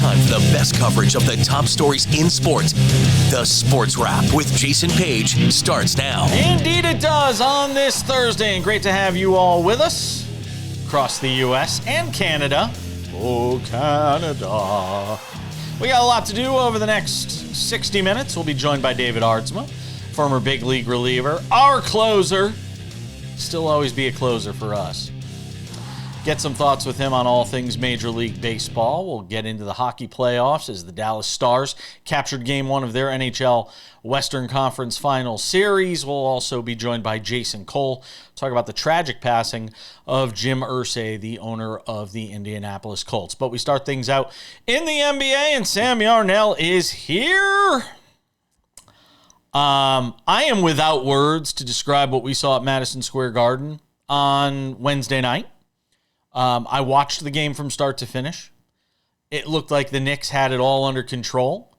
time for the best coverage of the top stories in sports. The Sports Wrap with Jason Page starts now. Indeed it does on this Thursday, and great to have you all with us across the U.S. and Canada. Oh, Canada. We got a lot to do over the next 60 minutes. We'll be joined by David Aardsma, former big league reliever, our closer. Still always be a closer for us. Get some thoughts with him on all things Major League Baseball. We'll get into the hockey playoffs as the Dallas Stars captured Game 1 of their NHL Western Conference Final Series. We'll also be joined by Jason Cole, talk about the tragic passing of Jim Irsay, the owner of the Indianapolis Colts. But we start things out in the NBA, and Sam Yarnell is here. I am without words to describe what we saw at Madison Square Garden on Wednesday night. I watched the game from start to finish. It looked like the Knicks had it all under control.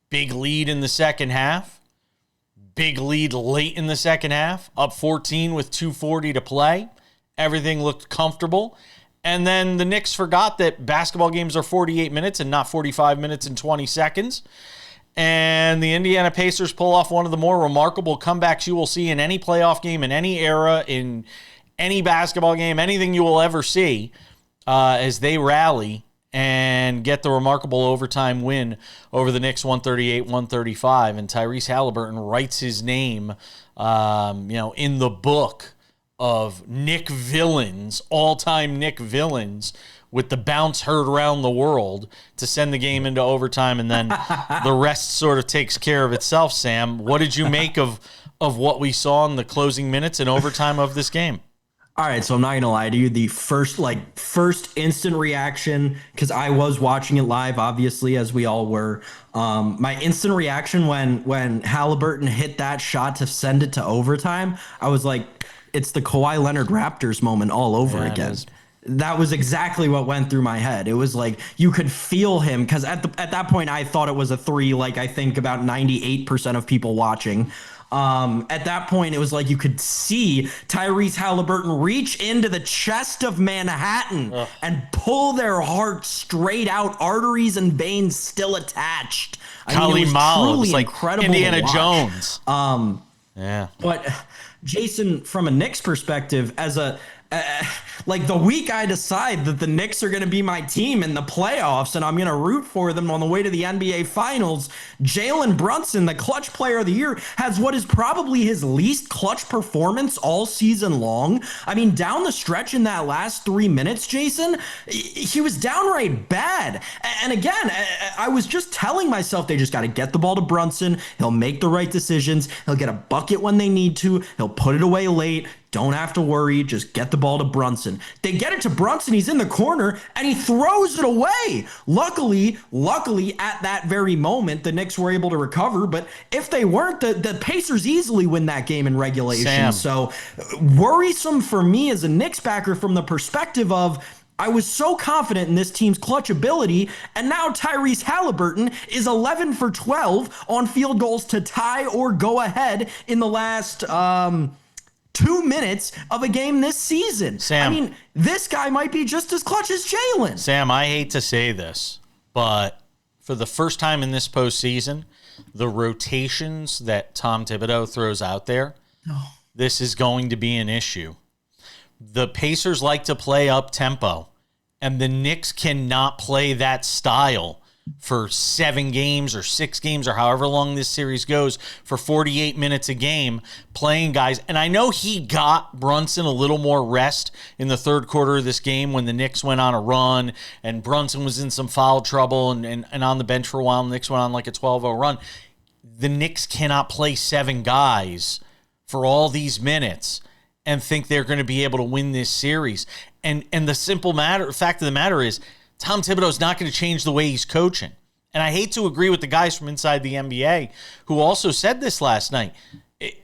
Big lead in the second half. Big lead late in the second half. Up 14 with 2:40 to play. Everything looked comfortable. And then the Knicks forgot that basketball games are 48 minutes and not 45 minutes and 20 seconds. And the Indiana Pacers pull off one of the more remarkable comebacks you will see in any playoff game, in any era, in any basketball game, anything you will ever see, as they rally and get the remarkable overtime win over the Knicks 138-135. And Tyrese Halliburton writes his name, in the book of Knick villains, all-time Knick villains, with the bounce heard around the world to send the game into overtime, and then the rest sort of takes care of itself. Sam, what did you make of what we saw in the closing minutes and overtime of this game? All right, so I'm not going to lie to you. The first instant reaction, because I was watching it live, obviously, as we all were. My instant reaction when Halliburton hit that shot to send it to overtime, I was like, it's the Kawhi Leonard Raptors moment all over again. That was exactly what went through my head. It was like you could feel him, because at that point I thought it was a three, like I think about 98% of people watching. At that point, it was like you could see Tyrese Halliburton reach into the chest of Manhattan and pull their heart straight out, arteries and veins still attached. Kali Mal, it was like incredible Indiana Jones. Yeah. But Jason, from a Knicks perspective, as like the week I decide that the Knicks are going to be my team in the playoffs and I'm going to root for them on the way to the NBA Finals, Jalen Brunson, the clutch player of the year, has what is probably his least clutch performance all season long. I mean, down the stretch in that last 3 minutes, Jason, he was downright bad. And again, I was just telling myself they just got to get the ball to Brunson. He'll make the right decisions. He'll get a bucket when they need to. He'll put it away late. Don't have to worry. Just get the ball to Brunson. They get it to Brunson. He's in the corner, and he throws it away. Luckily, at that very moment, the Knicks were able to recover. But if they weren't, the Pacers easily win that game in regulation. Sam. So worrisome for me as a Knicks backer from the perspective of I was so confident in this team's clutch ability, and now Tyrese Halliburton is 11 for 12 on field goals to tie or go ahead in the last 2 minutes of a game this season. Sam, I mean, this guy might be just as clutch as Jalen. Sam, I hate to say this, but for the first time in this postseason, the rotations that Tom Thibodeau throws out there, this is going to be an issue. The Pacers like to play up-tempo, and the Knicks cannot play that style for 7 games or 6 games or however long this series goes, for 48 minutes a game, playing guys. And I know he got Brunson a little more rest in the third quarter of this game when the Knicks went on a run and Brunson was in some foul trouble and on the bench for a while. The Knicks went on like a 12-0 run. The Knicks cannot play 7 guys for all these minutes and think they're going to be able to win this series. And the fact of the matter is, Tom Thibodeau is not going to change the way he's coaching. And I hate to agree with the guys from inside the NBA who also said this last night.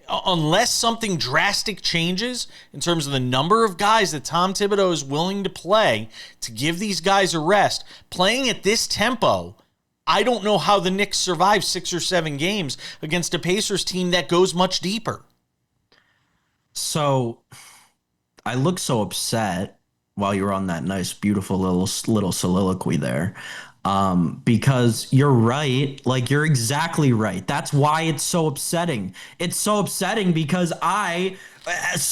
Unless something drastic changes in terms of the number of guys that Tom Thibodeau is willing to play to give these guys a rest, playing at this tempo, I don't know how the Knicks survive 6 or 7 games against a Pacers team that goes much deeper. So I look so upset while you were on that nice, beautiful little soliloquy there. Because you're right. Like, you're exactly right. That's why it's so upsetting. It's so upsetting because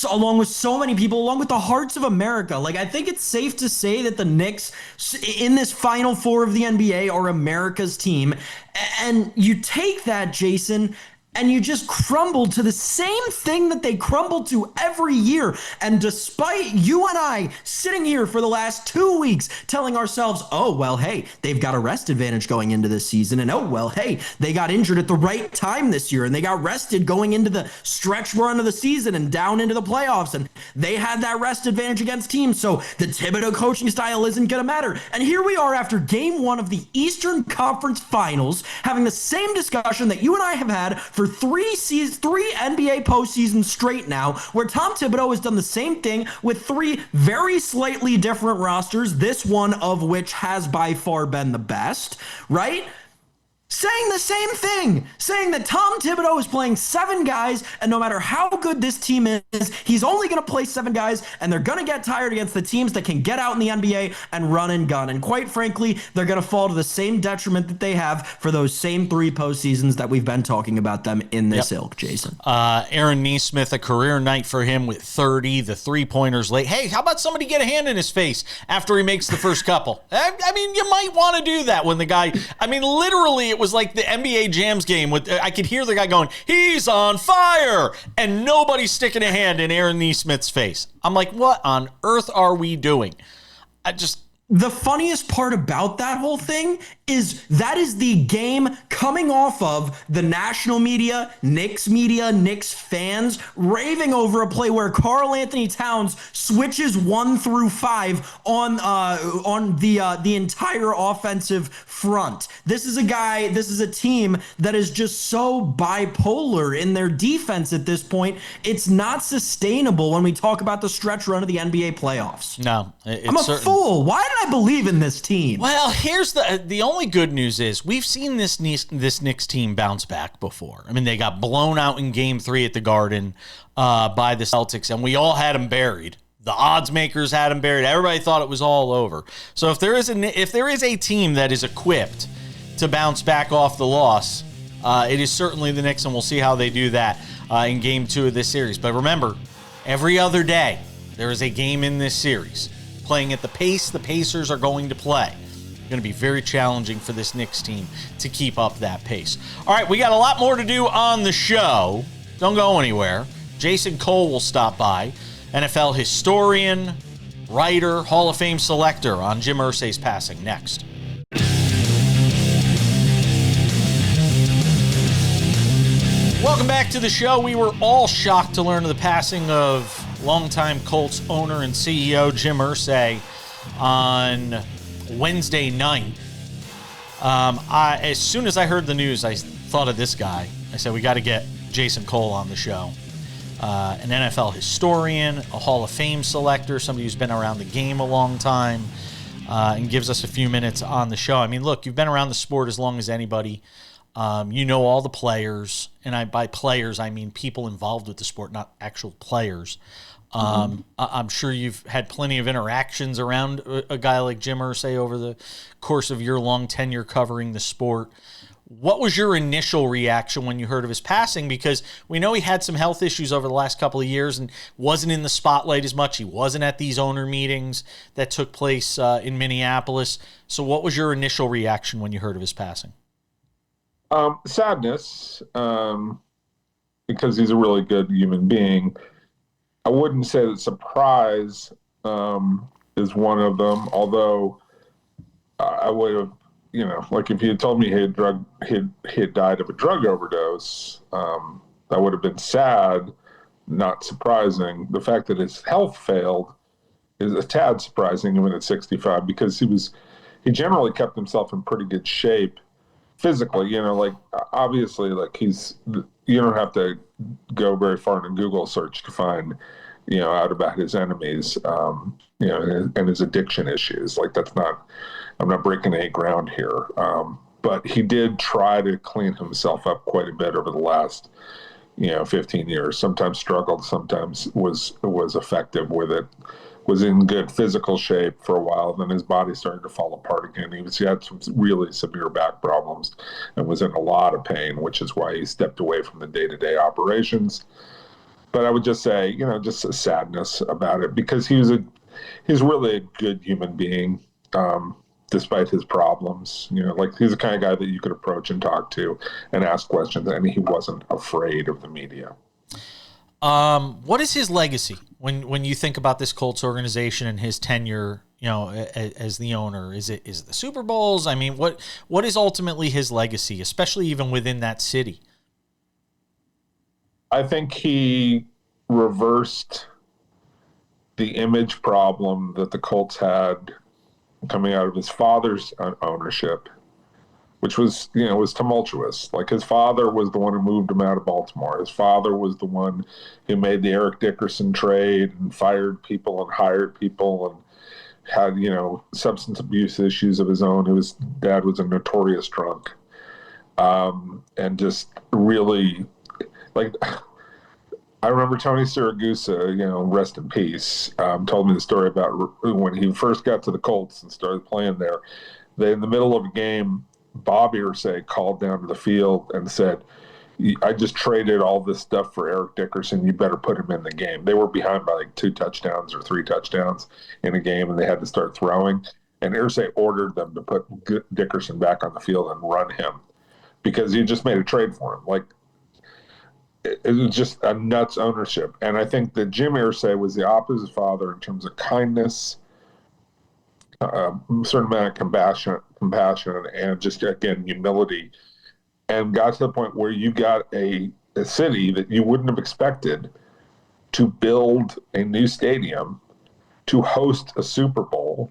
along with so many people, along with the hearts of America, like, I think it's safe to say that the Knicks in this Final Four of the NBA are America's team. And you take that, Jason, and you just crumble to the same thing that they crumble to every year. And despite you and I sitting here for the last 2 weeks telling ourselves, oh, well, hey, they've got a rest advantage going into this season. And oh, well, hey, they got injured at the right time this year and they got rested going into the stretch run of the season and down into the playoffs. And they had that rest advantage against teams. So the Thibodeau coaching style isn't going to matter. And here we are after game one of the Eastern Conference Finals, having the same discussion that you and I have had for three NBA postseasons straight now, where Tom Thibodeau has done the same thing with three very slightly different rosters, this one of which has by far been the best, right? Saying the same thing, saying that Tom Thibodeau is playing 7 guys, and no matter how good this team is, he's only going to play 7 guys, and they're going to get tired against the teams that can get out in the NBA and run and gun. And quite frankly, they're going to fall to the same detriment that they have for those same 3 postseasons that we've been talking about them in this ilk, Jason. Aaron Nesmith, a career night for him with 30, the 3-pointers late. Hey, how about somebody get a hand in his face after he makes the first couple? I mean, you might want to do that when the guy, literally, it was like the NBA Jams game with I could hear the guy going, he's on fire, and nobody's sticking a hand in Aaron Nesmith's face. I'm like, what on earth are we doing? The funniest part about that whole thing is that is the game coming off of the national media, Knicks fans raving over a play where Karl Anthony Towns switches 1 through 5 on the entire offensive front. This is a team that is just so bipolar in their defense at this point. It's not sustainable when we talk about the stretch run of the NBA playoffs. No, I'm a fool. Why did I believe in this team? Well, here's the only good news is we've seen this Knicks team bounce back before. I mean, they got blown out in Game 3 at the Garden by the Celtics, and we all had them buried. The odds makers had them buried. Everybody thought it was all over. So if there is a team that is equipped to bounce back off the loss, it is certainly the Knicks, and we'll see how they do that in Game 2 of this series. But remember, every other day there is a game in this series. Playing at the pace the Pacers are going to play. It's going to be very challenging for this Knicks team to keep up that pace. All right, we got a lot more to do on the show. Don't go anywhere. Jason Cole will stop by. NFL historian, writer, Hall of Fame selector on Jim Irsay's passing next. Welcome back to the show. We were all shocked to learn of the passing of longtime Colts owner and CEO Jim Irsay on Wednesday night. As soon as I heard the news, I thought of this guy. I said, we got to get Jason Cole on the show. An NFL historian, a Hall of Fame selector, somebody who's been around the game a long time, and gives us a few minutes on the show. I mean, look, you've been around the sport as long as anybody. You know all the players, and by players, I mean people involved with the sport, not actual players. I'm sure you've had plenty of interactions around a guy like Jim Irsay over the course of your long tenure covering the sport. What was your initial reaction when you heard of his passing? Because we know he had some health issues over the last couple of years and wasn't in the spotlight as much. He wasn't at these owner meetings that took place in Minneapolis. So what was your initial reaction when you heard of his passing? Sadness, because he's a really good human being. I wouldn't say that surprise is one of them, although I would have, like if you had told me he had died of a drug overdose, that would have been sad, not surprising. The fact that his health failed is a tad surprising, even at 65, because he generally kept himself in pretty good shape physically. Obviously, you don't have to go very far in a Google search to find, out about his enemies, and his addiction issues. I'm not breaking any ground here. But he did try to clean himself up quite a bit over the last, 15 years. Sometimes struggled, sometimes was effective with it. was in good physical shape for a while. Then his body started to fall apart again. He had some really severe back problems and was in a lot of pain, which is why he stepped away from the day-to-day operations. But I would just say, just a sadness about it, because he's really a good human being, despite his problems. He's the kind of guy that you could approach and talk to and ask questions, and he wasn't afraid of the media. What is his legacy when you think about this Colts organization and his tenure, as the owner? Is it the Super Bowls? I mean, what is ultimately his legacy, especially even within that city? I think he reversed the image problem that the Colts had coming out of his father's ownership, which was, was tumultuous. Like, his father was the one who moved him out of Baltimore. His father was the one who made the Eric Dickerson trade and fired people and hired people and had, substance abuse issues of his own. His dad was a notorious drunk. And just really, I remember Tony Siragusa, rest in peace, told me the story about when he first got to the Colts and started playing there. In the middle of a game, Bob Irsay called down to the field and said, "I just traded all this stuff for Eric Dickerson. You better put him in the game." They were behind by 2 touchdowns or 3 touchdowns in a game, and they had to start throwing. And Irsay ordered them to put Dickerson back on the field and run him because he just made a trade for him. It was just a nuts ownership. And I think that Jim Irsay was the opposite father in terms of kindness, a certain amount of compassion, and just, again, humility, and got to the point where you got a city that you wouldn't have expected to build a new stadium, to host a Super Bowl,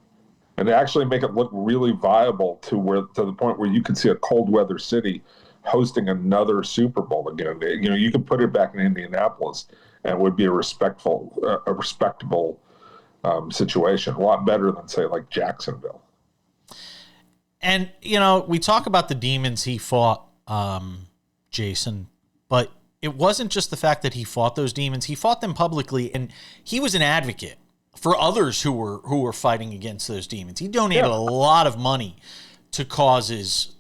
and to actually make it look really viable to the point where you could see a cold weather city hosting another Super Bowl again. You could put it back in Indianapolis and it would be a respectable situation, a lot better than, say, like Jacksonville. And, we talk about the demons he fought, Jason, but it wasn't just the fact that he fought those demons. He fought them publicly, and he was an advocate for others who were fighting against those demons. He donated a lot of money to causes,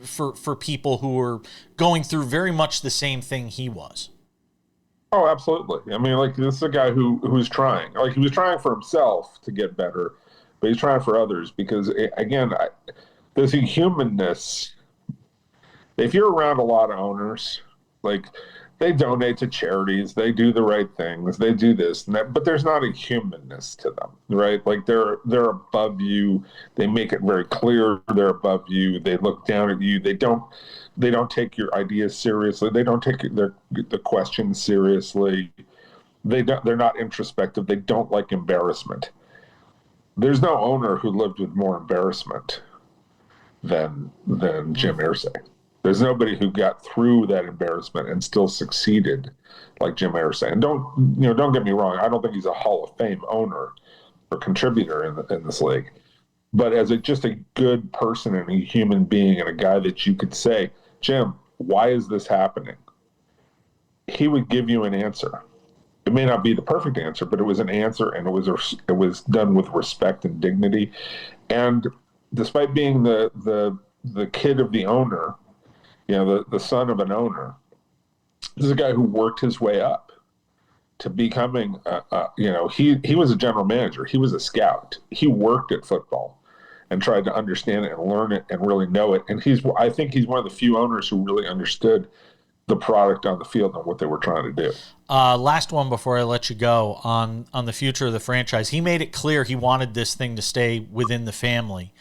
for people who were going through very much the same thing he was. Oh, absolutely. I mean, this is a guy who's trying. He was trying for himself to get better, but he's trying for others because, again, there's a humanness. If you're around a lot of owners, they donate to charities, they do the right things, they do this and that, but there's not a humanness to them, right? They're above you. They make it very clear they're above you. They look down at you. They don't take your ideas seriously. They don't take the questions seriously. They're not introspective. They don't like embarrassment. There's no owner who lived with more embarrassment than Jim Irsay. There's nobody who got through that embarrassment and still succeeded like Jim Irsay. And don't get me wrong, I don't think he's a Hall of Fame owner or contributor in this league. But as just a good person and a human being and a guy that you could say, "Jim, why is this happening?" He would give you an answer. It may not be the perfect answer, but it was an answer, and it was done with respect and dignity. And despite being the kid of the owner, the son of an owner, this is a guy who worked his way up to becoming, he was a general manager. He was a scout. He worked at football and tried to understand it and learn it and really know it. And I think he's one of the few owners who really understood the product on the field and what they were trying to do. Last one before I let you go on the future of the franchise. He made it clear he wanted this thing to stay within the family.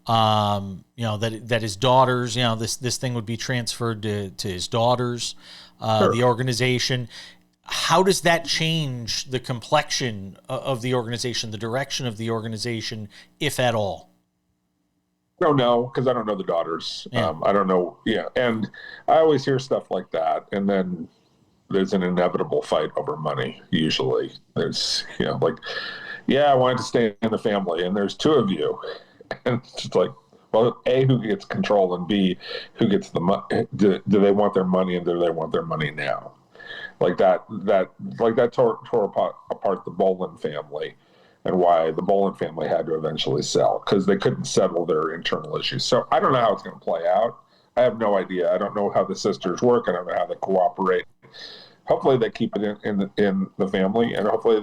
That his daughters, this thing would be transferred to his daughters, sure. The organization. How does that change the complexion of the organization, the direction of the organization, if at all? I don't know, because I don't know the daughters. Yeah. I don't know. Yeah. And I always hear stuff like that. And then there's an inevitable fight over money. Usually there's, I wanted to stay in the family, and there's 2 of you. And it's just well, A, who gets control, and B, who gets the money? Do they want their money, and do they want their money now? That tore apart the Bolin family. and why the Bolin family had to eventually sell, because they couldn't settle their internal issues. So I don't know how it's going to play out. I have no idea. I don't know how the sisters work. I don't know how they cooperate. Hopefully they keep it in the family, and hopefully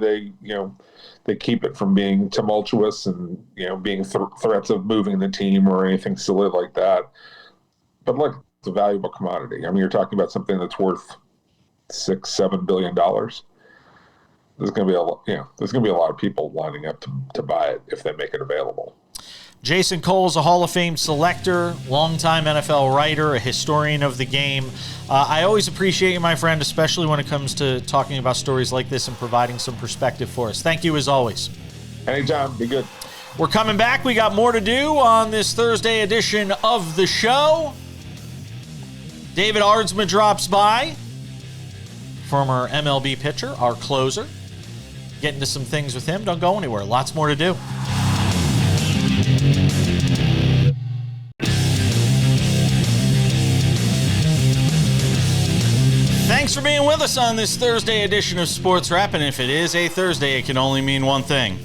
they keep it from being tumultuous and being threats of moving the team or anything silly like that. But look, it's a valuable commodity. I mean, you're talking about something that's worth $6-7 billion. There's going to be a lot of people lining up to buy it if they make it available. Jason Cole's a Hall of Fame selector, longtime NFL writer, a historian of the game. I always appreciate you, my friend, especially when it comes to talking about stories like this and providing some perspective for us. Thank you as always. Anytime. Be good. We're coming back. We got more to do on this Thursday edition of the show. David Aardsma drops by, former MLB pitcher, our closer. Get into some things with him. Don't go anywhere. Lots more to do. Thanks for being with us on this Thursday edition of Sports Wrap, and if it is a Thursday, it can only mean one thing.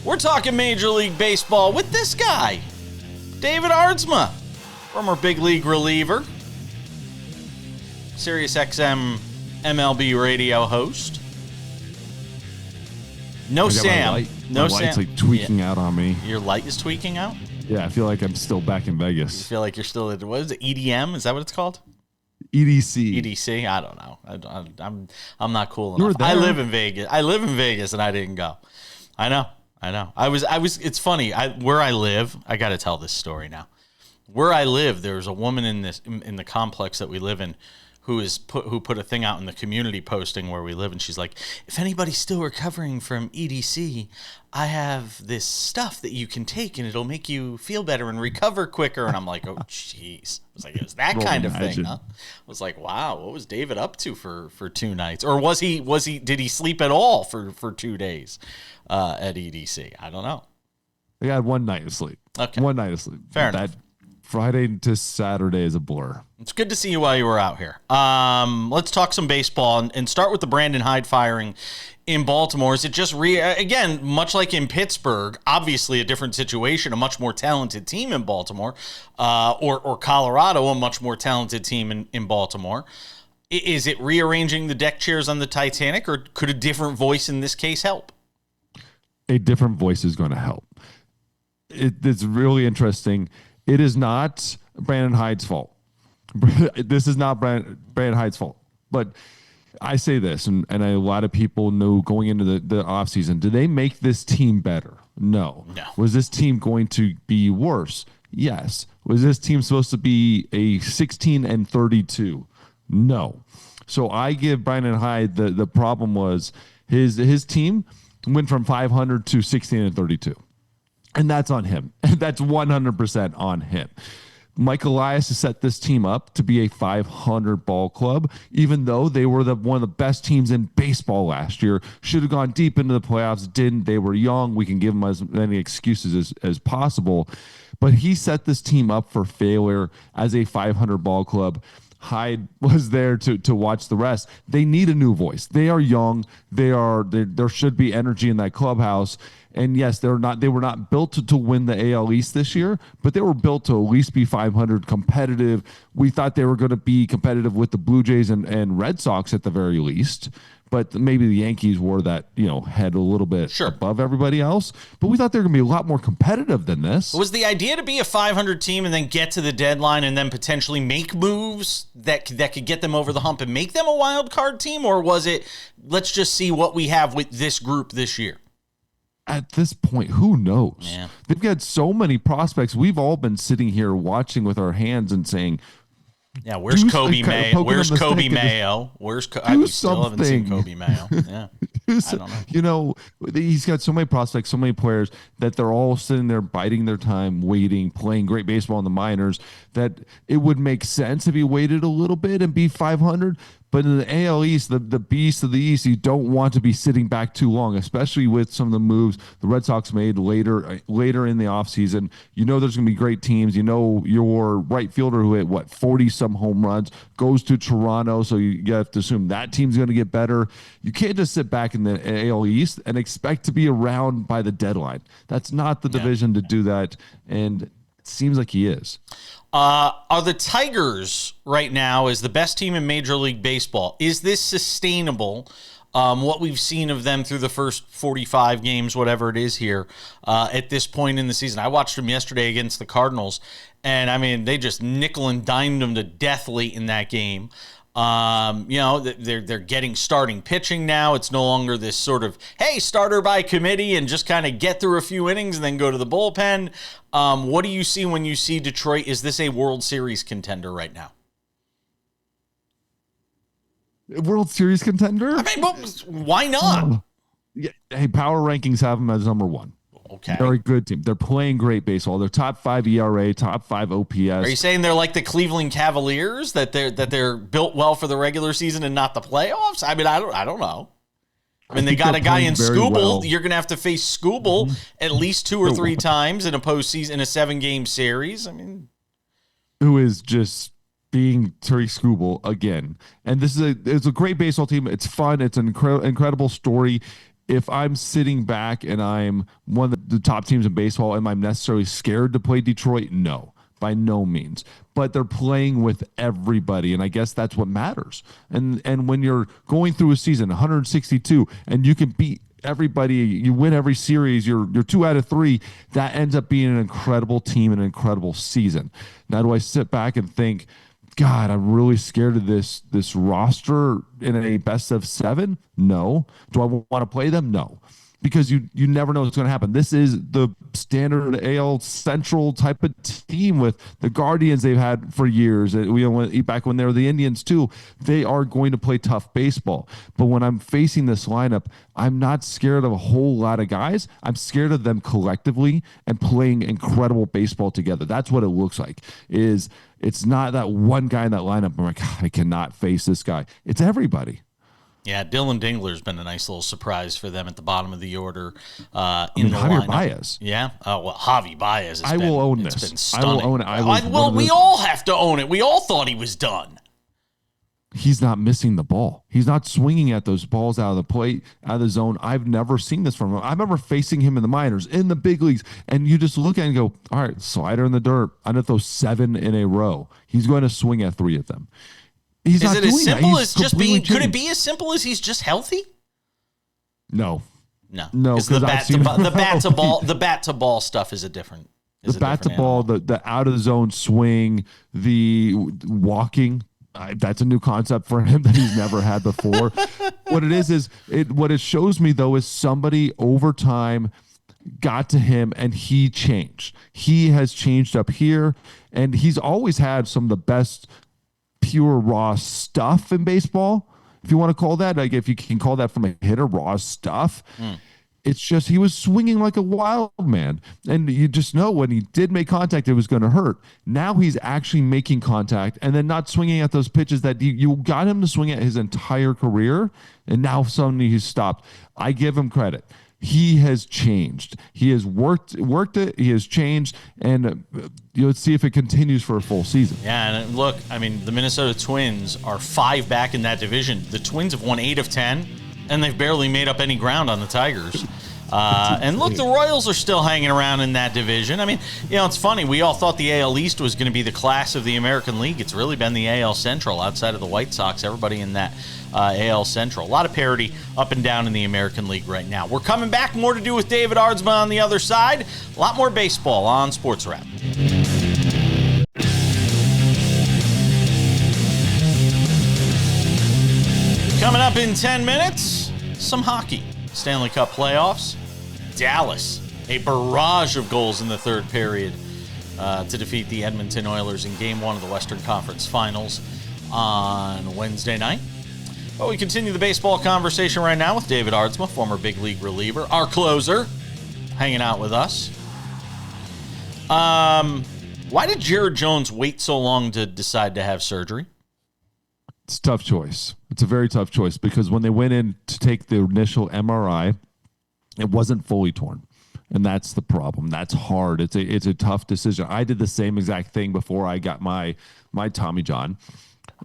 We're talking Major League Baseball with this guy, David Aardsma, former big league reliever, Sirius XM MLB radio host. No Sam. No Sam. My light's like tweaking out on me. Your light is tweaking out? Yeah, I feel like I'm still back in Vegas. You feel like you're still at, what is it, EDM? Is that what it's called? EDC. EDC? I don't know. I'm not cool enough. I live in Vegas and I didn't go. I know. I was it's funny. Where I live, I got to tell this story now. Where I live, there's a woman in the complex that we live in who put a thing out in the community posting where we live, and she's like, if anybody's still recovering from EDC, I have this stuff that you can take and it'll make you feel better and recover quicker. And I'm like, oh jeez. I was like, it was that kind of thing, huh? I was like, wow, what was David up to for 2 nights? Or did he sleep at all for 2 days at EDC? I don't know. I got 1 night of sleep. Okay. 1 night of sleep. Fair enough. Friday to Saturday is a blur. It's good to see you while you were out here. Let's talk some baseball and start with the Brandon Hyde firing in Baltimore. Is it just again, much like in Pittsburgh, obviously a different situation, a much more talented team in Baltimore, or Colorado, a much more talented team in Baltimore. Is it rearranging the deck chairs on the Titanic, or could a different voice in this case help? A different voice is going to help. It's really interesting. It is not Brandon Hyde's fault. This is not Brandon Hyde's fault. But I say this, and a lot of people know going into the offseason, did they make this team better? No. Was this team going to be worse? Yes. Was this team supposed to be a 16-32? No. So I give Brandon Hyde the problem was his team went from 500 to 16-32. And that's on him. That's 100% on him. Mike Elias has set this team up to be a 500 ball club, even though they were one of the best teams in baseball last year. Should have gone deep into the playoffs, didn't. They were young. We can give them as many excuses as possible. But he set this team up for failure as a 500 ball club. Hyde was there to watch the rest. They need a new voice. They are young. There should be energy in that clubhouse. And yes, they were not built to win the AL East this year, but they were built to at least be 500 competitive. We thought they were going to be competitive with the Blue Jays and Red Sox at the very least. But maybe the Yankees were that, head a little bit above everybody else. But we thought they were going to be a lot more competitive than this. Was the idea to be a 500 team and then get to the deadline and then potentially make moves that could get them over the hump and make them a wild card team? Or was it, let's just see what we have with this group this year? At this point, who knows? Yeah. They've got so many prospects. We've all been sitting here watching with our hands and saying, yeah, where's Kobe Mayo? Where's Kobe Mayo? I still haven't seen Kobe Mayo. Yeah, I don't know. He's got so many prospects, so many players that they're all sitting there biding their time, waiting, playing great baseball in the minors, that it would make sense if he waited a little bit and be 500. But in the AL East, the beast of the East, you don't want to be sitting back too long, especially with some of the moves the Red Sox made later in the offseason. You know there's going to be great teams. You know your right fielder who hit, 40-some home runs, goes to Toronto, so you have to assume that team's going to get better. You can't just sit back in the AL East and expect to be around by the deadline. That's not the division to do that, and it seems like he is. Are the Tigers right now is the best team in Major League Baseball? Is this sustainable? What we've seen of them through the first 45 games, whatever it is here, at this point in the season. I watched them yesterday against the Cardinals, and I mean, they just nickel and dimed them to death late in that game. They're getting starting pitching now. It's no longer this sort of, hey, starter by committee and just kind of get through a few innings and then go to the bullpen. What do you see when you see Detroit? Is this a World Series contender right now? World Series contender? I mean, why not? Hey, power rankings have them as number one. Okay. They're a good team. They're playing great baseball. They're top 5 ERA, top 5 OPS. Are you saying they're like the Cleveland Cavaliers, that they're built well for the regular season and not the playoffs? I mean, I don't know. I mean, they got a guy in Skubal. Well. You're going to have to face Skubal at least 2 or 3 times in a postseason, in a 7-game series. I mean, who is just being Terry Skubal again? And it's a great baseball team. It's fun. It's an incredible story. If I'm sitting back and I'm one of the top teams in baseball, am I necessarily scared to play Detroit? No, by no means. But they're playing with everybody, and I guess that's what matters. And when you're going through a season, 162, and you can beat everybody, you win every series, you're 2 out of 3, that ends up being an incredible team and an incredible season. Now, do I sit back and think, God, I'm really scared of this roster in a best of 7? No. Do I want to play them? No. Because you never know what's going to happen. This is the standard AL Central type of team with the Guardians they've had for years. Back when they were the Indians too, they are going to play tough baseball. But when I'm facing this lineup, I'm not scared of a whole lot of guys. I'm scared of them collectively and playing incredible baseball together. That's what it looks like. It's not that one guy in that lineup. I'm like, I cannot face this guy. It's everybody. Yeah, Dylan Dingler's been a nice little surprise for them at the bottom of the order. Javier Baez. Yeah. Javi Baez. I will own this. Been stunning. I will own it. We all have to own it. We all thought he was done. He's not missing the ball. He's not swinging at those balls out of the plate, out of the zone. I've never seen this from him. I remember facing him in the minors, in the big leagues, and you just look at it and go, all right, slider in the dirt. I'm going to throw 7 in a row. He's going to swing at 3 of them. Is it as simple as just being? Could it be as simple as he's just healthy? No. Because the bat to ball stuff is a different. The bat to ball, the out of the zone swing, the walking. That's a new concept for him that he's never had before. What it shows me though is somebody over time got to him and he changed. He has changed up here, and he's always had some of the best pure raw stuff in baseball, if you want to call that, like if you can call that from a hitter, raw stuff. It's just he was swinging like a wild man, and you just know when he did make contact it was going to hurt. Now he's actually making contact and then not swinging at those pitches that you got him to swing at his entire career, and now suddenly he's stopped. I give him credit. He has changed. He has worked it. He has changed, and let's see if it continues for a full season. Yeah, and look, I mean, the Minnesota Twins are 5 back in that division. The Twins have won 8 of 10, and they've barely made up any ground on the Tigers. And look, the Royals are still hanging around in that division. I mean, it's funny. We all thought the AL East was going to be the class of the American League. It's really been the AL Central outside of the White Sox. Everybody in that AL Central. A lot of parity up and down in the American League right now. We're coming back. More to do with David Aardsma on the other side. A lot more baseball on SportsWrap. Coming up in 10 minutes, some hockey. Stanley Cup playoffs. Dallas, a barrage of goals in the third period to defeat the Edmonton Oilers in Game 1 of the Western Conference Finals on Wednesday night. But we continue the baseball conversation right now with David Aardsma, former big league reliever, our closer, hanging out with us. Why did Jared Jones wait so long to decide to have surgery? It's a tough choice. It's a very tough choice because when they went in to take the initial MRI, it wasn't fully torn. And that's the problem. That's hard. It's a tough decision. I did the same exact thing before I got my Tommy John.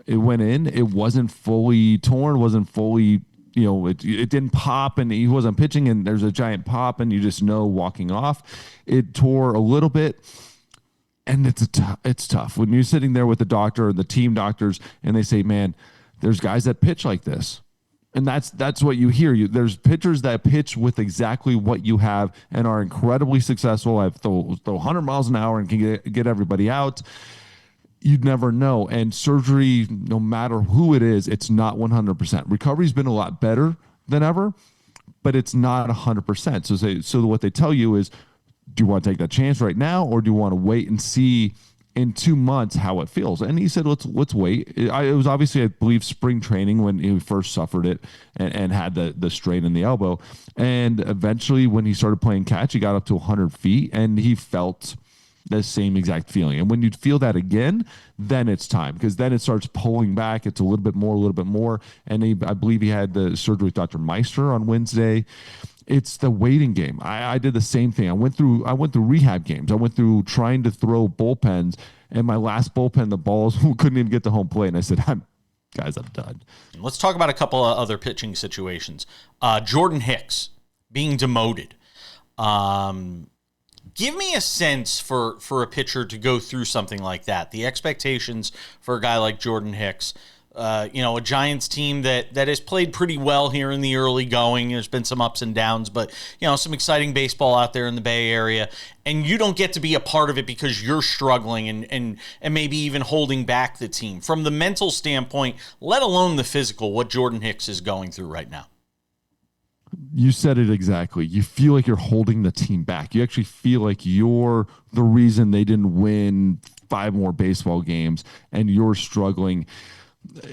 It went in. It wasn't fully torn. Wasn't fully, it didn't pop, and he wasn't pitching. And there's a giant pop, and you just know walking off. It tore a little bit, and it's tough when you're sitting there with the doctor or the team doctors, and they say, "Man, there's guys that pitch like this." And that's what you hear. There's pitchers that pitch with exactly what you have and are incredibly successful. I throw 100 miles an hour and can get everybody out. You'd never know. And surgery, no matter who it is, it's not 100%. Recovery's been a lot better than ever, but it's not 100%. So what they tell you is, do you want to take that chance right now, or do you want to wait and see in 2 months how it feels? And he said, let's wait. It was obviously, I believe, spring training when he first suffered it and had the strain in the elbow. And eventually when he started playing catch, he got up to 100 feet and he felt the same exact feeling. And when you feel that again, then it's time, because then it starts pulling back. It's a little bit more. And I believe he had the surgery with Dr. Meister on Wednesday. It's the waiting game. I did the same thing. I went through rehab games. I went through trying to throw bullpens, and my last bullpen, the balls couldn't even get to home plate. And I said, I'm done. Let's talk about a couple of other pitching situations. Jordan Hicks being demoted. Give me a sense for a pitcher to go through something like that. The expectations for a guy like Jordan Hicks. A Giants team that has played pretty well here in the early going. There's been some ups and downs, but, some exciting baseball out there in the Bay Area. And you don't get to be a part of it because you're struggling and maybe even holding back the team. From the mental standpoint, let alone the physical, what Jordan Hicks is going through right now. You said it exactly. You feel like you're holding the team back. You actually feel like you're the reason they didn't win 5 more baseball games, and you're struggling.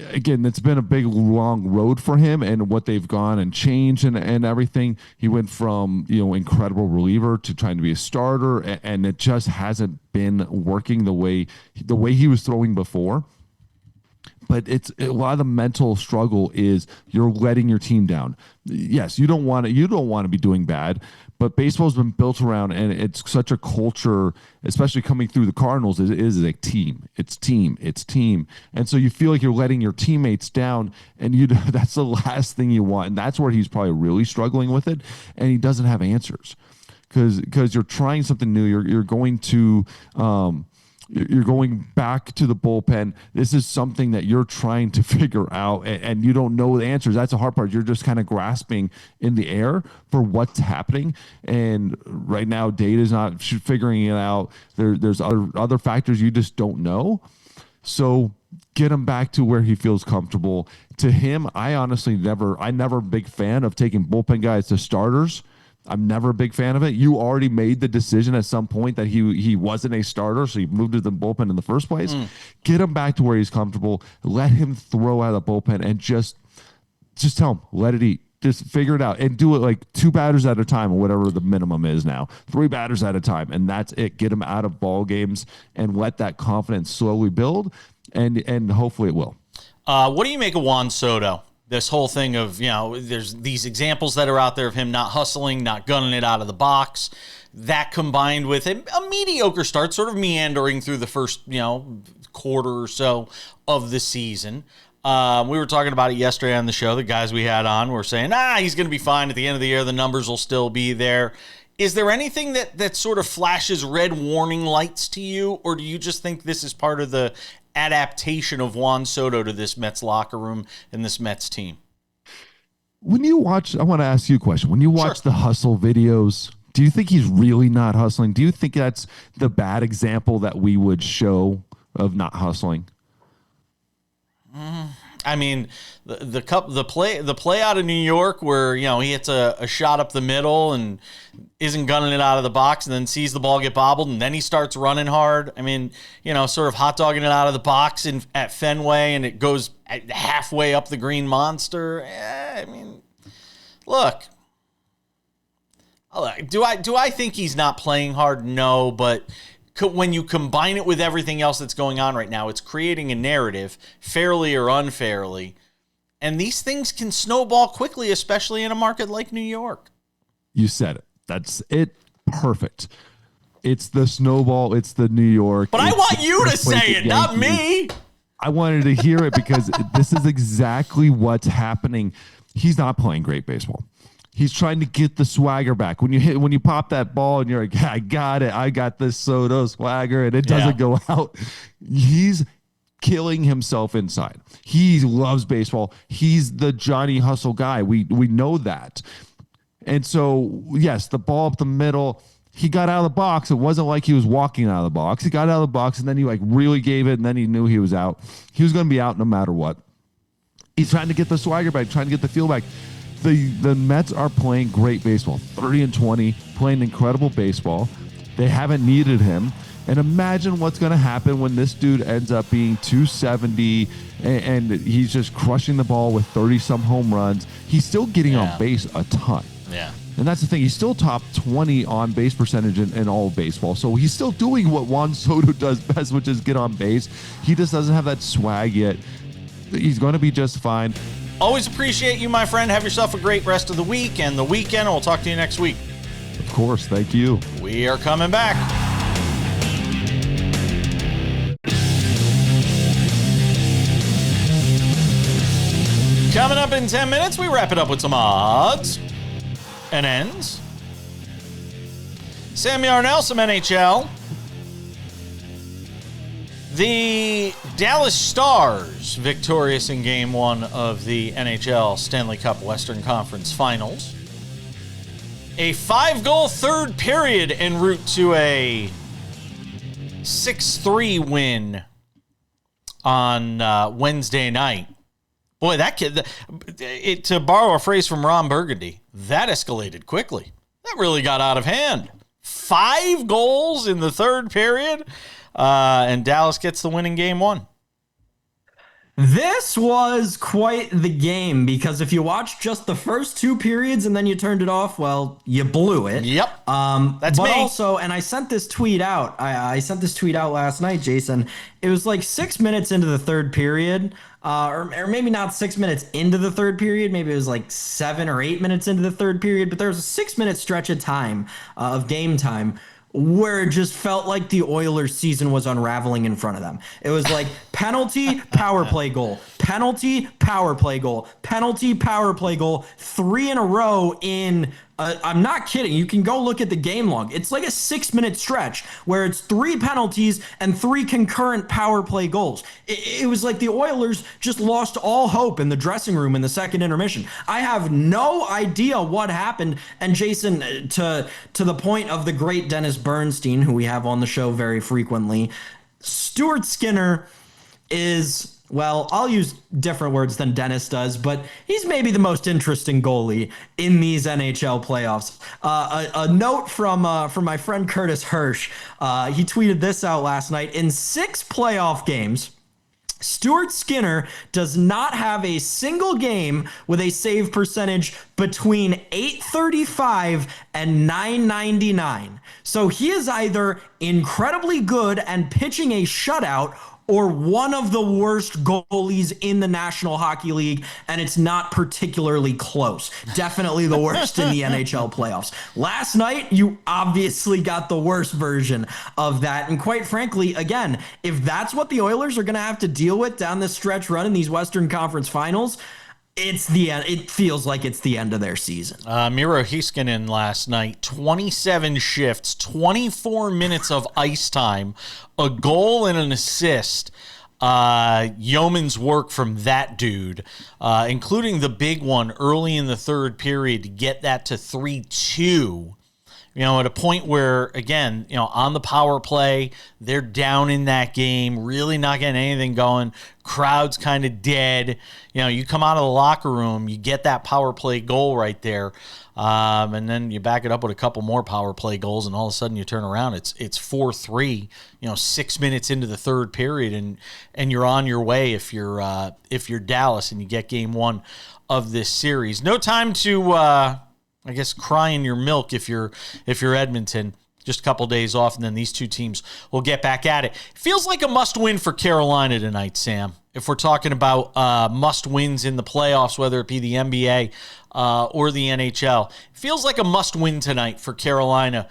Again, it's been a big, long road for him, and what they've gone and changed and everything. He went from, incredible reliever to trying to be a starter, and it just hasn't been working the way he was throwing before. But it's a lot of the mental struggle is you're letting your team down. Yes, you don't want to be doing bad, but baseball's been built around, and it's such a culture, especially coming through the Cardinals, it is a team. It's team. And so you feel like you're letting your teammates down, and that's the last thing you want. And that's where he's probably really struggling with it, and he doesn't have answers because you're trying something new. You're going to you're going back to the bullpen. This is something that you're trying to figure out, and you don't know the answers. That's the hard part. You're just kind of grasping in the air for what's happening. And right now, data's not figuring it out. There's other factors you just don't know. So get him back to where he feels comfortable. To him, I'm never a big fan of taking bullpen guys to starters. I'm never a big fan of it. You already made the decision at some point that he wasn't a starter, so you moved to the bullpen in the first place. Get him back to where he's comfortable. Let him throw out of the bullpen and just tell him, let it eat. Just figure it out and do it like 2 batters at a time, or whatever the minimum is now. 3 batters at a time, and that's it. Get him out of ball games and let that confidence slowly build, and hopefully it will. What do you make of Juan Soto? This whole thing of, there's these examples that are out there of him not hustling, not gunning it out of the box. That combined with a mediocre start, sort of meandering through the first, quarter or so of the season. We were talking about it yesterday on the show. The guys we had on were saying, he's going to be fine at the end of the year. The numbers will still be there. Is there anything that sort of flashes red warning lights to you, or do you just think this is part of the adaptation of Juan Soto to this Mets locker room and this Mets team? When you watch, I want to ask you a question. When you watch the hustle videos, do you think he's really not hustling? Do you think that's the bad example that we would show of not hustling? I mean, the play out of New York where, he hits a shot up the middle and isn't gunning it out of the box and then sees the ball get bobbled and then he starts running hard. I mean, sort of hot dogging it out of the box at Fenway and it goes halfway up the Green Monster. Look, do I think he's not playing hard? No, but when you combine it with everything else that's going on right now, it's creating a narrative, fairly or unfairly. And these things can snowball quickly, especially in a market like New York. You said it. That's it. Perfect. It's the snowball. It's the New York. But I want you to say it, not me. I wanted to hear it because this is exactly what's happening. He's not playing great baseball. He's trying to get the swagger back. When you pop that ball and you're like, I got it. I got this Soto swagger, and it doesn't go out. He's killing himself inside. He loves baseball. He's the Johnny Hustle guy. We know that. And so, yes, the ball up the middle, he got out of the box. It wasn't like he was walking out of the box. He got out of the box, and then he really gave it, and then he knew he was out. He was going to be out no matter what. He's trying to get the swagger back, trying to get the feel back. The Mets are playing great baseball, 30-20, playing incredible baseball. They haven't needed him. And imagine what's going to happen when this dude ends up being 270 and he's just crushing the ball with 30-some home runs. He's still getting on base a ton. Yeah. And that's the thing. He's still top 20 on base percentage in all of baseball. So he's still doing what Juan Soto does best, which is get on base. He just doesn't have that swag yet. He's going to be just fine. Always appreciate you, my friend. Have yourself a great rest of the week and the weekend. We'll talk to you next week. Of course. Thank you. We are coming back. Coming up in 10 minutes, we wrap it up with some odds and ends. Sam Yarnell, some NHL. The Dallas Stars, victorious in Game 1 of the NHL Stanley Cup Western Conference Finals. A 5-goal third period en route to a 6-3 win on Wednesday night. Boy, that kid, to borrow a phrase from Ron Burgundy, that escalated quickly. That really got out of hand. 5 goals in the third period. And Dallas gets the win in Game 1. This was quite the game because if you watched just the first 2 periods and then you turned it off, well, you blew it. Yep. That's but me. Also, and I sent this tweet out. I sent this tweet out last night, Jason. It was like 6 minutes into the third period, or maybe not 6 minutes into the third period. Maybe it was like 7 or 8 minutes into the third period. But there was a 6-minute stretch of time, of game time, where it just felt like the Oilers season was unraveling in front of them. It was like penalty, power play goal, penalty, power play goal, penalty, power play goal, 3 in a row in, I'm not kidding. You can go look at the game log. It's like a 6-minute stretch where it's 3 penalties and 3 concurrent power play goals. It was like the Oilers just lost all hope in the dressing room in the second intermission. I have no idea what happened. And Jason, to the point of the great Dennis Bernstein, who we have on the show very frequently, Stuart Skinner is, well, I'll use different words than Dennis does, but he's maybe the most interesting goalie in these NHL playoffs. A note from my friend Curtis Hirsch. He tweeted this out last night. In 6 playoff games, Stuart Skinner does not have a single game with a save percentage between .835 and .999. So he is either incredibly good and pitching a shutout or one of the worst goalies in the National Hockey League, and it's not particularly close. Definitely the worst in the NHL playoffs. Last night, you obviously got the worst version of that, and quite frankly, again, if that's what the Oilers are going to have to deal with down this stretch run in these Western Conference Finals, it's the end. It feels like it's the end of their season. Miro Heiskanen last night, 27 shifts, 24 minutes of ice time, a goal and an assist. Yeoman's work from that dude, including the big one early in the third period to get that to 3-2. You know, at a point where, again, you know, on the power play, they're down in that game, really not getting anything going. Crowd's kind of dead. You know, you come out of the locker room, you get that power play goal right there, and then you back it up with a couple more power play goals, and all of a sudden you turn around, it's 4-3. You know, 6 minutes into the third period, and you're on your way if you're Dallas and you get Game 1 of this series. No time to I guess cry in your milk if you're Edmonton. just a couple days off, and then these two teams will get back at it. Feels like a must-win for Carolina tonight, Sam. If we're talking about must-wins in the playoffs, whether it be the NBA or the NHL, it feels like a must-win tonight for Carolina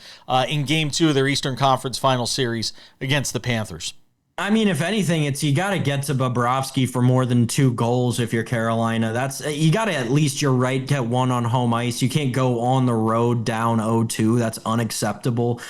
in Game 2 of their Eastern Conference Final Series against the Panthers. I mean, if anything, it's you got to get to Bobrovsky for more than 2 goals if you're Carolina. You got to at least, you're right, get one on home ice. You can't go on the road down 0-2. That's unacceptable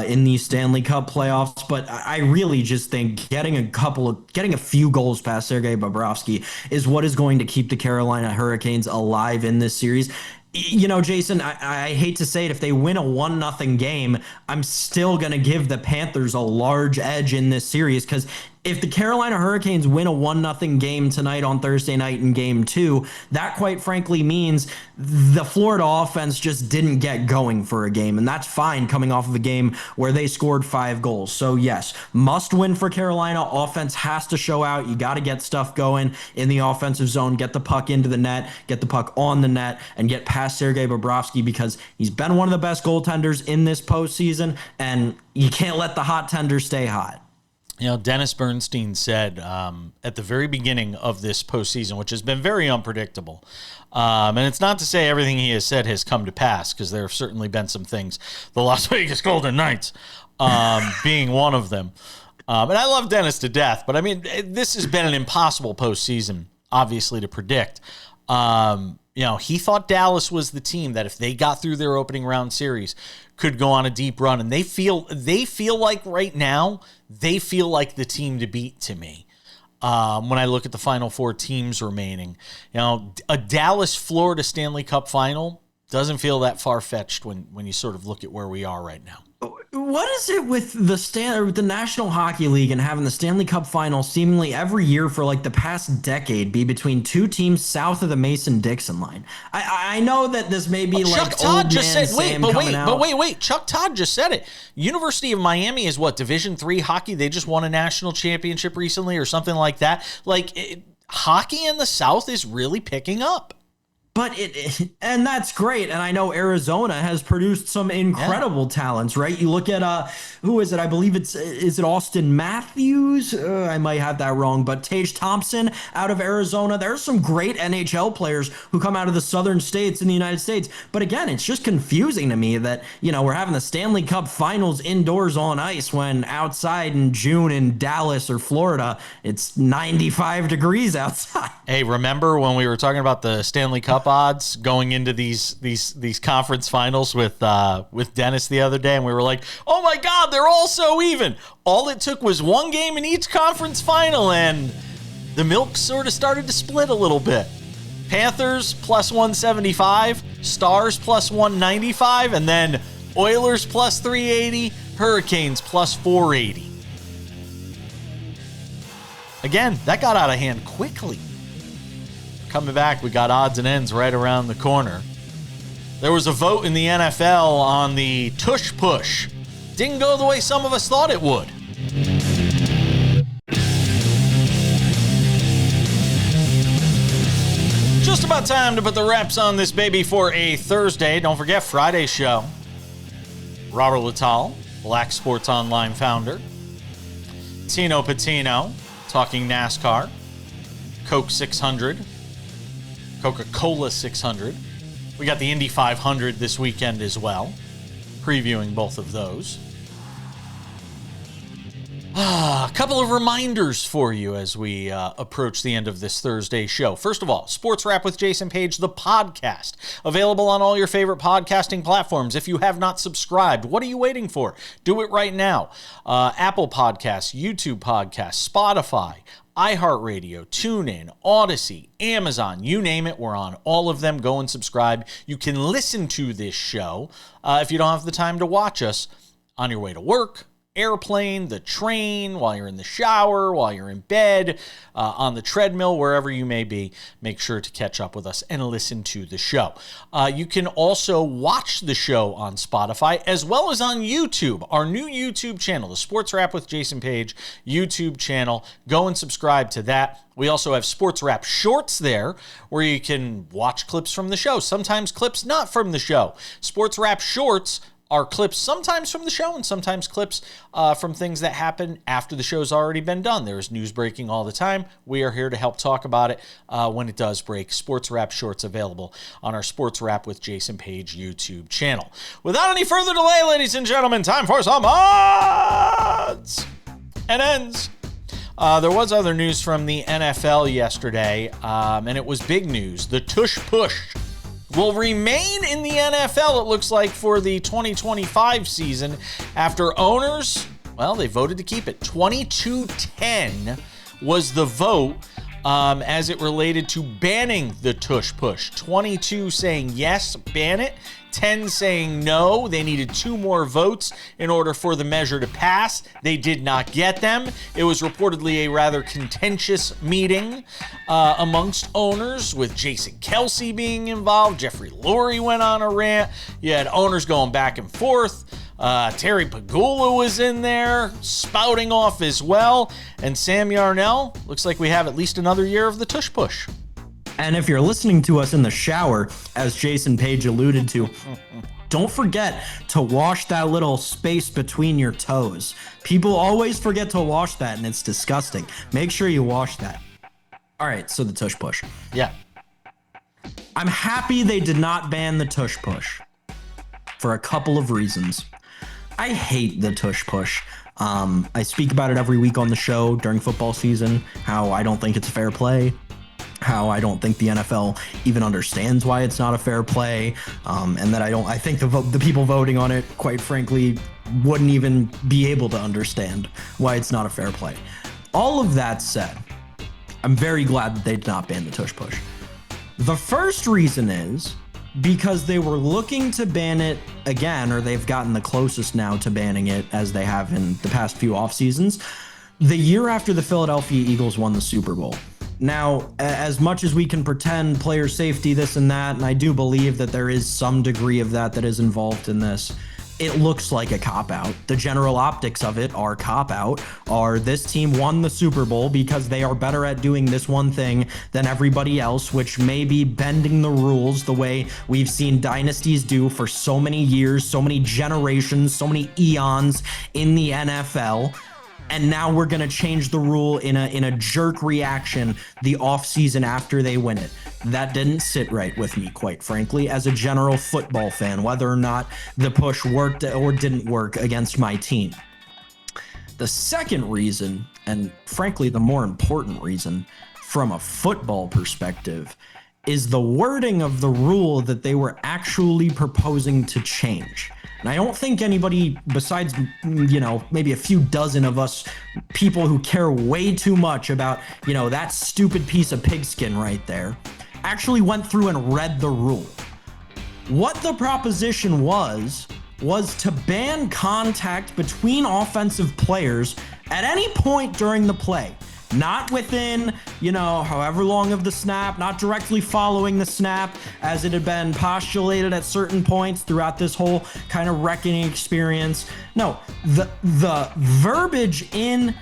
in these Stanley Cup playoffs. But I really just think getting a few goals past Sergei Bobrovsky is what is going to keep the Carolina Hurricanes alive in this series. You know, Jason, I hate to say it, if they win a 1-0 game, I'm still going to give the Panthers a large edge in this series, because if the Carolina Hurricanes win a 1-0 game tonight on Thursday night in Game 2, that quite frankly means the Florida offense just didn't get going for a game, and that's fine coming off of a game where they scored 5 goals. So yes, must win for Carolina. Offense has to show out. You got to get stuff going in the offensive zone, get the puck into the net, get the puck on the net, and get past Sergei Bobrovsky, because he's been one of the best goaltenders in this postseason, and you can't let the hot tender stay hot. You know, Dennis Bernstein said at the very beginning of this postseason, which has been very unpredictable, and it's not to say everything he has said has come to pass, because there have certainly been some things, the Las Vegas Golden Knights being one of them. And I love Dennis to death, but I mean, this has been an impossible postseason, obviously, to predict. You know, he thought Dallas was the team that if they got through their opening round series could go on a deep run, and they feel like right now they feel like the team to beat to me. When I look at the Final 4 teams remaining, you know, a Dallas-Florida Stanley Cup final doesn't feel that far-fetched when you sort of look at where we are right now. What is it with the National Hockey League and having the Stanley Cup final seemingly every year for like the past decade be between 2 teams south of the Mason-Dixon line? I know that this may be like Chuck Todd old just man said, Sam coming out. wait. Chuck Todd just said it. University of Miami is what, Division III hockey? They just won a national championship recently or something like that. Hockey in the South is really picking up. But and that's great. And I know Arizona has produced some incredible talents, right? You look at, who is it? I believe is it Austin Matthews? I might have that wrong, but Tage Thompson out of Arizona. There's some great NHL players who come out of the southern states in the United States. But again, it's just confusing to me that, you know, we're having the Stanley Cup finals indoors on ice when outside in June in Dallas or Florida, it's 95 degrees outside. Hey, remember when we were talking about the Stanley Cup odds going into these conference finals with Dennis the other day, and we were like, oh my God, they're all so even. All it took was one game in each conference final, and the milk sort of started to split a little bit. Panthers plus 175, Stars plus 195, and then Oilers plus 380, Hurricanes plus 480. Again, that got out of hand quickly. Coming back, we got odds and ends right around the corner. There was a vote in the NFL on the tush push. Didn't go the way some of us thought it would. Just about time to put the wraps on this baby for a Thursday. Don't forget Friday's show. Robert Lital, Black Sports Online founder. Tino Patino, talking NASCAR. Coke 600. Coca-Cola 600. We got the Indy 500 this weekend as well, previewing both of those. A couple of reminders for you as we approach the end of this Thursday show. First of all, Sports Wrap with Jason Page, the podcast, available on all your favorite podcasting platforms. If you have not subscribed, what are you waiting for? Do it right now. Apple Podcasts, YouTube Podcasts, Spotify, iHeartRadio, TuneIn, Odyssey, Amazon, you name it, we're on all of them. Go and subscribe. You can listen to this show if you don't have the time to watch us on your way to work, airplane, the train, while you're in the shower, while you're in bed, on the treadmill, wherever you may be. Make sure to catch up with us and listen to the show. You can also watch the show on Spotify as well as on YouTube, our new YouTube channel, the Sports Wrap with Jason Page YouTube channel. Go and subscribe to that. We also have Sports Wrap Shorts there, where you can watch clips from the show, sometimes clips not from the show. Sports Wrap Shorts are clips sometimes from the show and sometimes clips from things that happen after the show's already been done. There's news breaking all the time. We are here to help talk about it when it does break. Sports Wrap shorts available on our Sports Wrap with Jason Page YouTube channel. Without any further delay, ladies and gentlemen, time for some odds and ends. There was other news from the NFL yesterday, and it was big news. The tush push will remain in the NFL, it looks like, for the 2025 season after owners, well, they voted to keep it. 22-10 was the vote as it related to banning the tush push. 22 saying yes, ban it. 10 saying no. They needed 2 more votes in order for the measure to pass. They did not get them. It was reportedly a rather contentious meeting amongst owners, with Jason Kelsey being involved. Jeffrey Lurie went on a rant. You had owners going back and forth. Terry Pagula was in there spouting off as well. And Sam Yarnell, looks like we have at least another year of the tush push. And if you're listening to us in the shower, as Jason Page alluded to, don't forget to wash that little space between your toes. People always forget to wash that, and it's disgusting. Make sure you wash that. All right, so the tush push. Yeah. I'm happy they did not ban the tush push for a couple of reasons. I hate the tush push. I speak about it every week on the show during football season, how I don't think it's fair play, how I don't think the NFL even understands why it's not a fair play, and that I think the people voting on it, quite frankly, wouldn't even be able to understand why it's not a fair play. All of that said, I'm very glad that they did not ban the tush push. The first reason is because they were looking to ban it again, or they've gotten the closest now to banning it as they have in the past few off seasons, the year after the Philadelphia Eagles won the Super Bowl. Now, as much as we can pretend player safety, this and that, and I do believe that there is some degree of that is involved in this, it looks like a cop-out. The general optics of it are cop-out, are this team won the Super Bowl because they are better at doing this one thing than everybody else, which may be bending the rules the way we've seen dynasties do for so many years, so many generations, so many eons in the NFL. And now we're going to change the rule in a jerk reaction the offseason after they win it. That didn't sit right with me, quite frankly, as a general football fan, whether or not the push worked or didn't work against my team. The second reason, and frankly the more important reason from a football perspective, is the wording of the rule that they were actually proposing to change. And I don't think anybody besides, maybe a few dozen of us people who care way too much about, that stupid piece of pigskin right there, actually went through and read the rule. What the proposition was to ban contact between offensive players at any point during the play. Not within, however long of the snap, not directly following the snap, as it had been postulated at certain points throughout this whole kind of reckoning experience. No, the verbiage in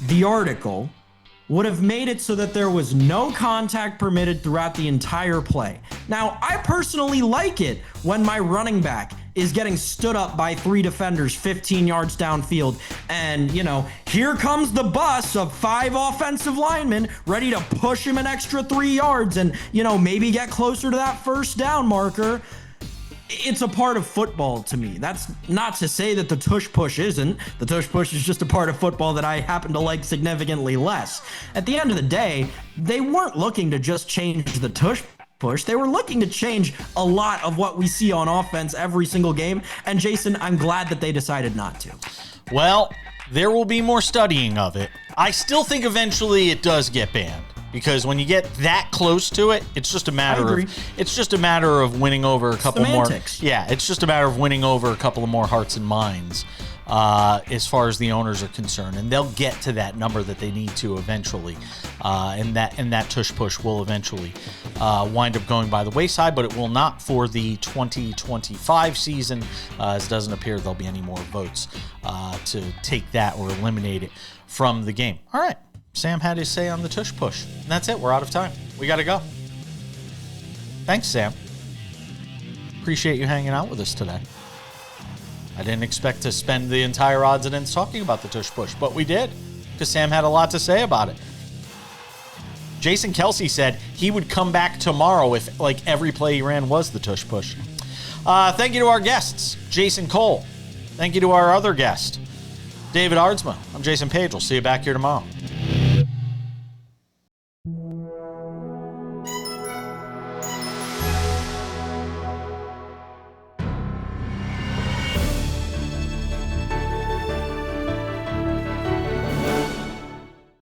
the article would have made it so that there was no contact permitted throughout the entire play. Now, I personally like it when my running back is getting stood up by 3 defenders 15 yards downfield, and here comes the bus of 5 offensive linemen ready to push him an extra 3 yards and maybe get closer to that first down marker. It's a part of football to me. That's not to say that the tush push isn't. The tush push is just a part of football that I happen to like significantly less. At the end of the day, they weren't looking to just change the tush push. They were looking to change a lot of what we see on offense every single game. And Jason, I'm glad that they decided not to. Well, there will be more studying of it. I still think eventually it does get banned, because when you get that close to it, it's just a matter of winning over a couple Semantics. more. Yeah, it's just a matter of winning over a couple of more hearts and minds as far as the owners are concerned, and they'll get to that number that they need to eventually, and that tush push will eventually wind up going by the wayside, but it will not for the 2025 season, as it doesn't appear there'll be any more votes to take that or eliminate it from the game. All right. Sam had his say on the tush push. And that's it. We're out of time. We got to go. Thanks, Sam. Appreciate you hanging out with us today. I didn't expect to spend the entire odds and ends talking about the tush push, but we did because Sam had a lot to say about it. Jason Kelsey said he would come back tomorrow if like every play he ran was the tush push. Thank you to our guests, Jason Cole. Thank you to our other guest, David Aardsma. I'm Jason Page. We'll see you back here tomorrow.